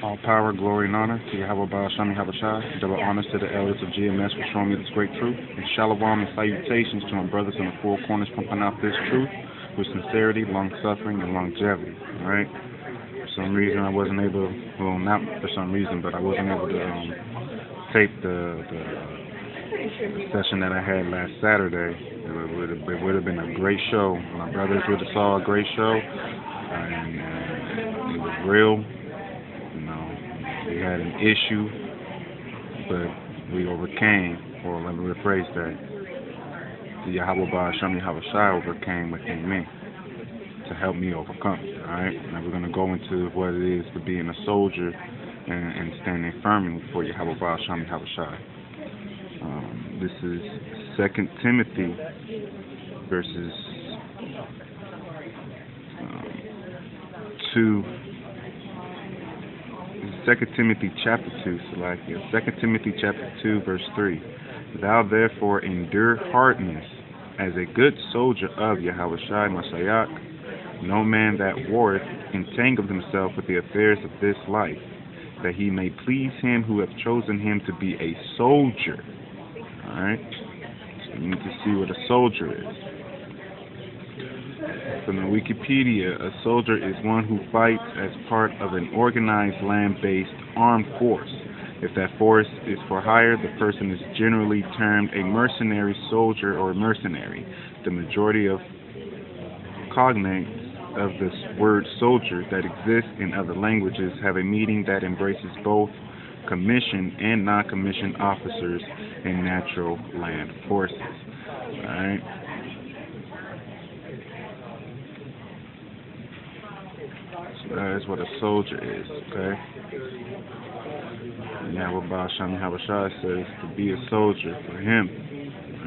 All power, glory, and honor to Yahawah Yahawashi. Double honors to the elders of GMS for showing me this great truth. And shalom and salutations to my brothers in the four corners pumping out this truth with sincerity, long-suffering, and longevity. Alright? For some reason I wasn't able, well, not for some reason, but I wasn't able to tape the session that I had last Saturday. It would have been a great show. My brothers would have saw a great show. And it was real. We had an issue, but we overcame, or let me rephrase that. The Yahawah Yahawashi overcame within me to help me overcome. Alright? Now we're going to go into what it is to being a soldier and standing firmly for Yahawah Yahawashi. This is 2 Timothy verses 2. 2 Timothy chapter 2, 2 Timothy chapter 2, verse 3. Thou therefore endure hardness as a good soldier of Yahawashi Mashiach. No man that warreth entangled himself with the affairs of this life, that he may please him who hath chosen him to be a soldier. Alright? So you need to see what a soldier is. From the Wikipedia, a soldier is one who fights as part of an organized land-based armed force. If that force is for hire, the person is generally termed a mercenary soldier or mercenary. The majority of cognates of this word soldier that exists in other languages have a meaning that embraces both commissioned and non-commissioned officers in natural land forces. Alright? That is what a soldier is, okay? And Yahawah Yahawashi says to be a soldier for him,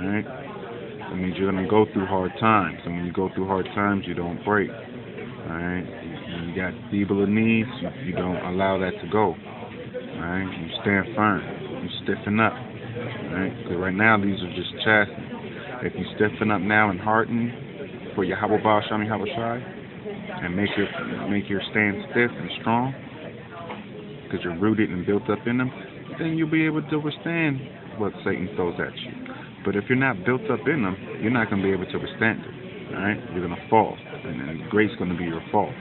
alright? That means you're going to go through hard times, and when you go through hard times, you don't break, alright? When you got feeble knees, you don't allow that to go, alright? You stand firm, you stiffen up, alright? Because right now, these are just chastening. If you stiffen up now and harden for Yahawah Yahawashi, and make your stand stiff and strong, because you're rooted and built up in them, then you'll be able to withstand what Satan throws at you. But if you're not built up in them, you're not going to be able to withstand it. Alright? You're going to fall, and grace is going to be your fault.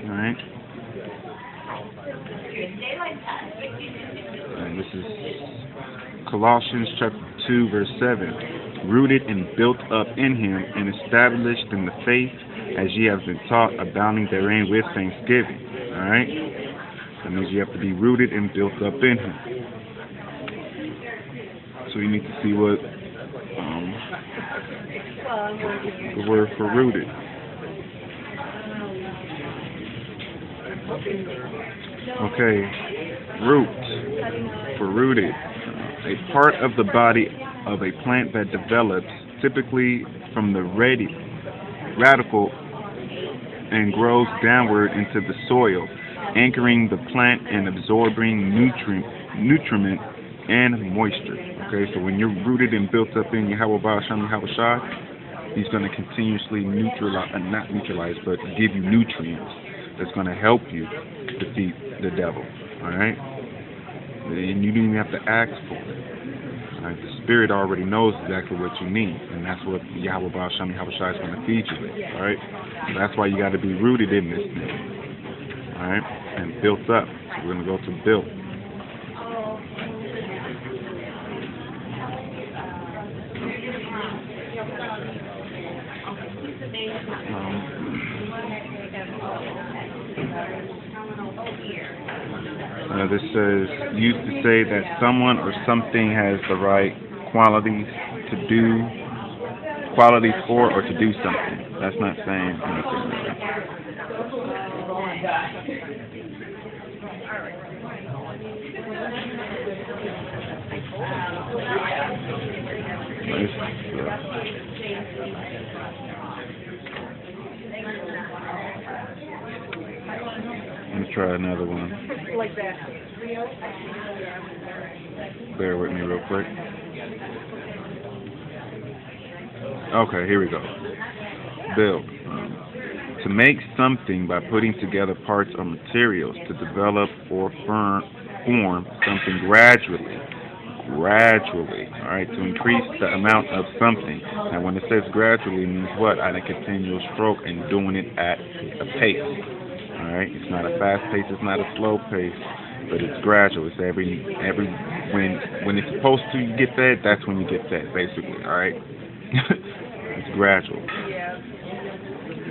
Alright? And this is Colossians chapter 2, verse 7. Rooted and built up in him, and established in the faith, as ye have been taught, abounding therein with thanksgiving. Alright? That means you have to be rooted and built up in him. So you need to see what the word for rooted. Okay, root for rooted. A part of the body of a plant that develops typically from the radical and grows downward into the soil, anchoring the plant and absorbing nutriment and moisture. Okay, so when you're rooted and built up in Yahawah Yahawashi, he's going to continuously not neutralize, but give you nutrients that's going to help you defeat the devil. Alright? And you don't even have to ask for it. Right? The Spirit already knows exactly what you need, and that's what Yahawah Yahawashi is going to feed you with. Alright? So that's why you got to be rooted in this thing. Alright? And built up. So we're going to go to built. This says, used to say that someone or something has the right qualities for or to do something. That's not saying anything really. Let's try another one. Bear with me real quick. Okay, here we go. Build. To make something by putting together parts or materials, to develop or form something gradually. Gradually, all right, to increase the amount of something. Now, when it says gradually, it means what? At a continual stroke and doing it at a pace. All right, it's not a fast pace, it's not a slow pace, but it's gradual. It's every when it's supposed to get that, that's when you get that, basically. All right, it's gradual.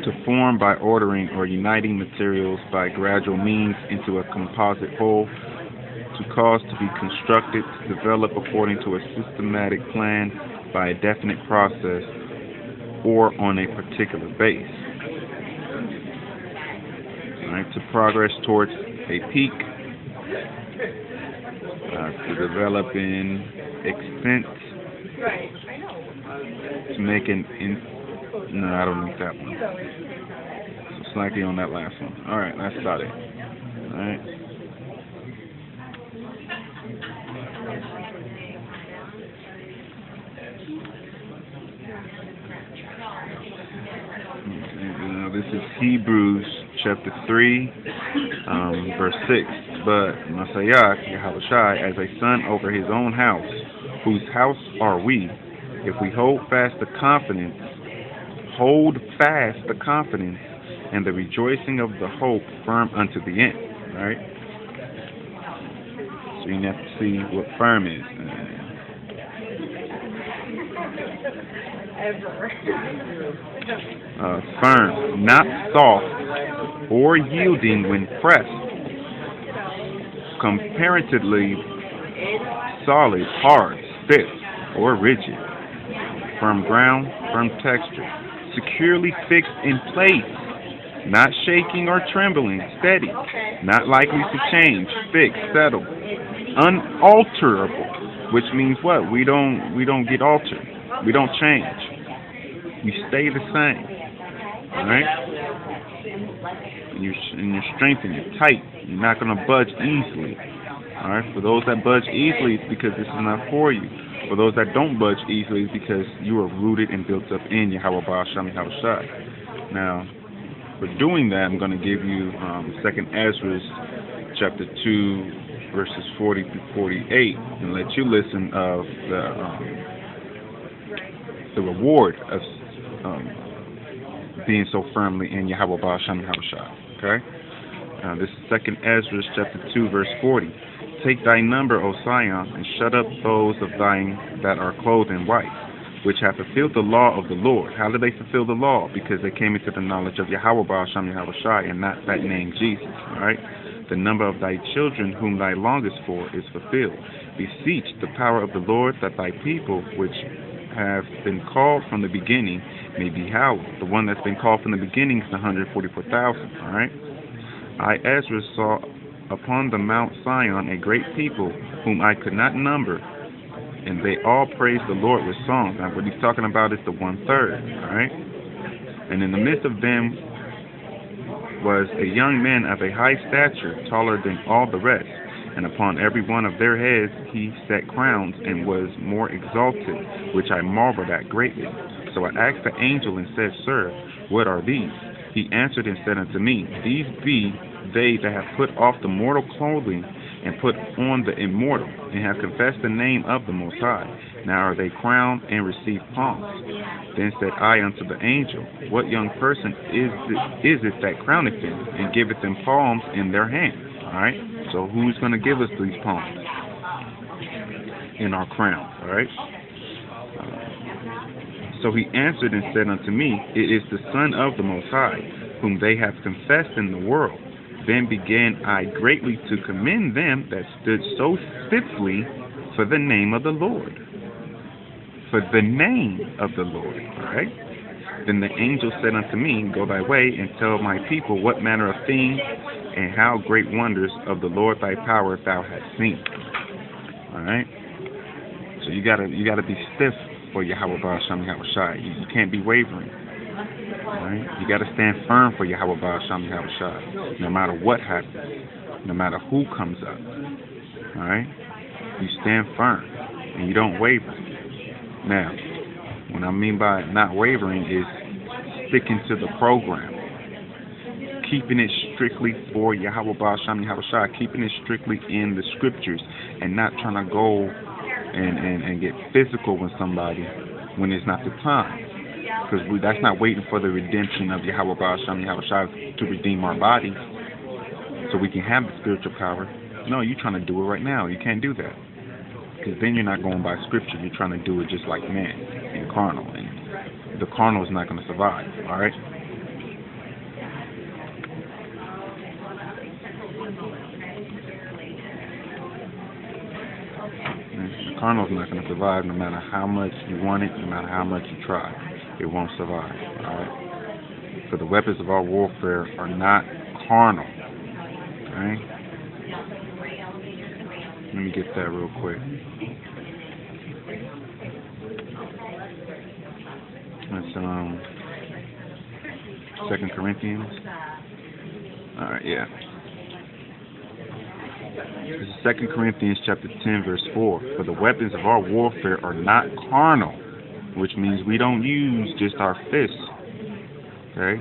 To form by ordering or uniting materials by gradual means into a composite whole, to cause to be constructed, to develop according to a systematic plan by a definite process or on a particular base. All right, to progress towards a peak, to develop in extent, to make no, I don't need that one. So slightly on that last one. All right, that's about it. All right. This is Hebrews chapter 3, verse 6. But Yahawashi, as a son over his own house, whose house are we, if we hold fast the confidence and the rejoicing of the hope firm unto the end. Right? So you have to see what firm is. Firm, not soft or yielding when pressed. Comparatively solid, hard, stiff, or rigid. Firm ground, firm texture. Securely fixed in place. Not shaking or trembling, steady. Not likely to change, fixed, settled. Unalterable, which means what? We don't get altered. We don't change. We stay the same. Alright? And your strength and you're tight. You're not going to budge easily. Alright? For those that budge easily, it's because this is not for you. For those that don't budge easily, it's because you are rooted and built up in Yahawashi. Now, for doing that, I'm going to give you 2nd Ezra chapter 2, verses 40 through 48, and let you listen of the reward of being so firmly in Yahawashi. Okay? This is 2nd Ezra chapter 2, verse 40. Take thy number, O Sion, and shut up those of thine that are clothed in white, which have fulfilled the law of the Lord. How did they fulfill the law? Because they came into the knowledge of Yahawashi and not that name Jesus. All right? The number of thy children whom thou longest for is fulfilled. Beseech the power of the Lord that thy people, which have been called from the beginning, may be Yahawah. The one that's been called from the beginning is 144,000. All right? I, Ezra, saw upon the Mount Sion a great people whom I could not number, and they all praised the Lord with songs. Now, what he's talking about is the 1/3. All right? And in the midst of them was a young man of a high stature, taller than all the rest, and upon every one of their heads he set crowns, and was more exalted, which I marveled at greatly. So I asked the angel and said, Sir, what are these? He answered and said unto me, These be they that have put off the mortal clothing, and put on the immortal, and have confessed the name of the Most High. Now are they crowned and receive palms. Then said I unto the angel, What young person is it that crowneth them, and giveth them palms in their hand? All right? So who's going to give us these palms in our crowns? All right? So he answered and said unto me, It is the Son of the Most High, whom they have confessed in the world. Then began I greatly to commend them that stood so stiffly for the name of the Lord. For the name of the Lord. All right? Then the angel said unto me, Go thy way, and tell my people what manner of things and how great wonders of the Lord thy power thou hast seen. All right? So you gotta be stiff for Yahawashi. You can't be wavering. Right? You got to stand firm for Yahawashi, no matter what happens, no matter who comes up. All right? You stand firm and you don't waver. Now, what I mean by not wavering is sticking to the program. keeping it strictly for Yahawah Sham Yahawashi, keeping it strictly in the scriptures, and not trying to go and get physical with somebody when it's not the time. Because that's not waiting for the redemption of Yahawah Sham Yahawashi to redeem our bodies so we can have the spiritual power. No, you're trying to do it right now. You can't do that. Because then you're not going by scripture. You're trying to do it just like man and carnal. And the carnal is not going to survive. All right? The carnal is not going to survive no matter how much you want it, no matter how much you try. It won't survive. All right? For the weapons of our warfare are not carnal. All right? Let me get that real quick. That's 2 Corinthians. Alright, yeah. This is 2 Corinthians chapter 10, verse 4. For the weapons of our warfare are not carnal, which means we don't use just our fists. Okay?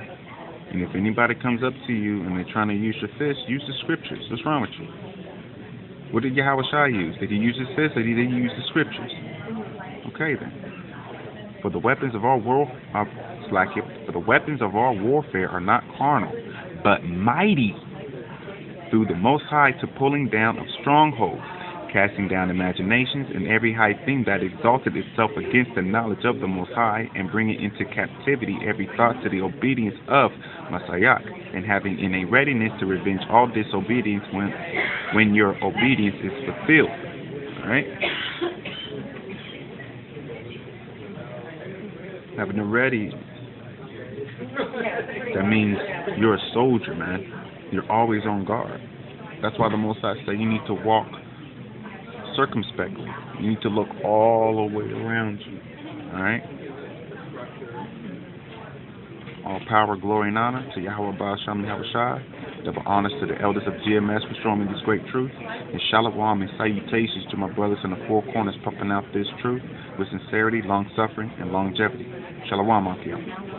And if anybody comes up to you and they're trying to use your fists, use the scriptures. What's wrong with you? What did Yahawashi use? Did he use his fist or did he use the scriptures? Okay then. For the weapons of our warfare are not carnal, but mighty through the Most High to pulling down of strongholds, casting down imaginations and every high thing that exalted itself against the knowledge of the Most High, and bringing into captivity every thought to the obedience of Messiah, and having in a readiness to revenge all disobedience when your obedience is fulfilled. Alright? Having a ready, that means you're a soldier, man. You're always on guard. That's why the Most High say you need to walk circumspectly. You need to look all the way around you. Alright? All power, glory, and honor to Yahawah Sham Yahawashi. Double honors to the elders of GMS for showing me this great truth. And shalom and salutations to my brothers in the four corners pumping out this truth with sincerity, long suffering, and longevity. Shalom, Akiyah.